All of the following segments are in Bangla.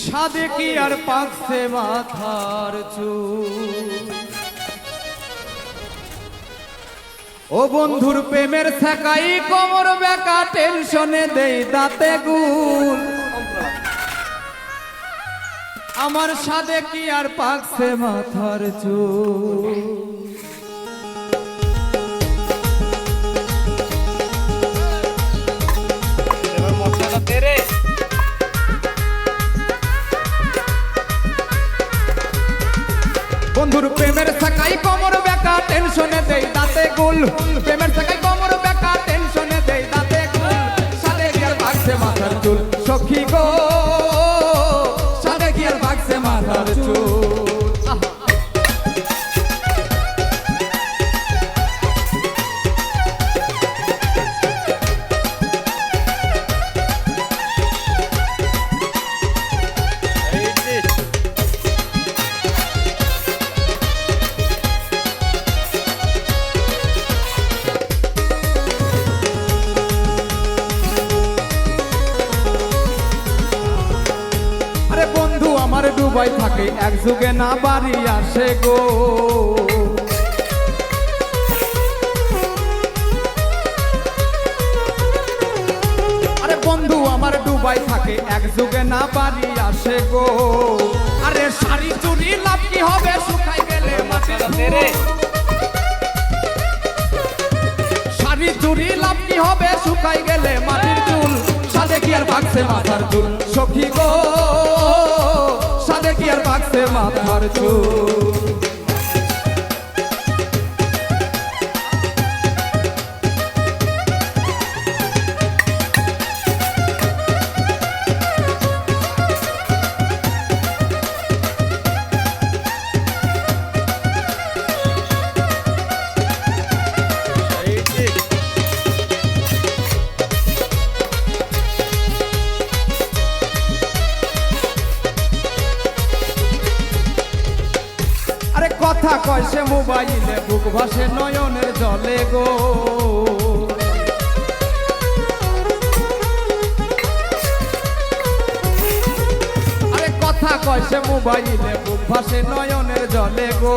সাদে কি আর পাকছে মাথার চুল। ও বন্ধুর প্রেমের ছাকাই কোমর বেকা টেনশনে দেই দাঁতে গুল। আমার সাদে কি আর পাকছে মাথার চুল। বন্ধুর প্রেমের ছাকাই কোমর বেকা টেনশনে দেই দাঁতে গুল। প্রেমের ছাকাই কোমর বেকা টেনশনে দেই দাঁতে গুল। সাদে কি আর পাকছে মাথার চুল সখী গো, সাদে কি আর পাকছে মাথার চুল। আমার দুবাই থাকে এক যুগে না বাড়ি আসে গো। আরে বন্ধু আমার দুবাই থাকে এক যুগে না বাড়ি আসে গো। আরে শাড়ি চুরি লাভ কি হবে শুকাই গেলে মাটির চুল। শাড়ি চুরি লাভ কি হবে শুকাই গেলে মাটির চুল। সাদে কি আর পাকছে মাথার চুল সখী গো, সাদে কি আর পাকছে মাথার চুল। কথা কয় সে মোবাইলে বুক ভাসে নয়নের জলে গো। আরে কথা কয় সে মোবাইলে বুক ভাসে নয়নের জলে গো।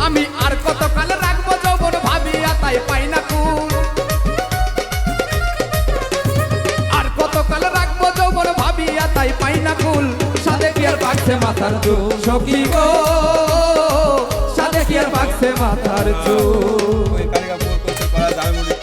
আমি আর কতকাল রাখবো যৌবন ভাবিয়া তাই পাই না কুল। আর কতকাল রাখবো যৌবন ভাবিয়া তাই পাই না কুল। সাদে কি আর পাকছে মাথার চুল সখী গো, সাদে কি আর পাকছে মাথার চুল।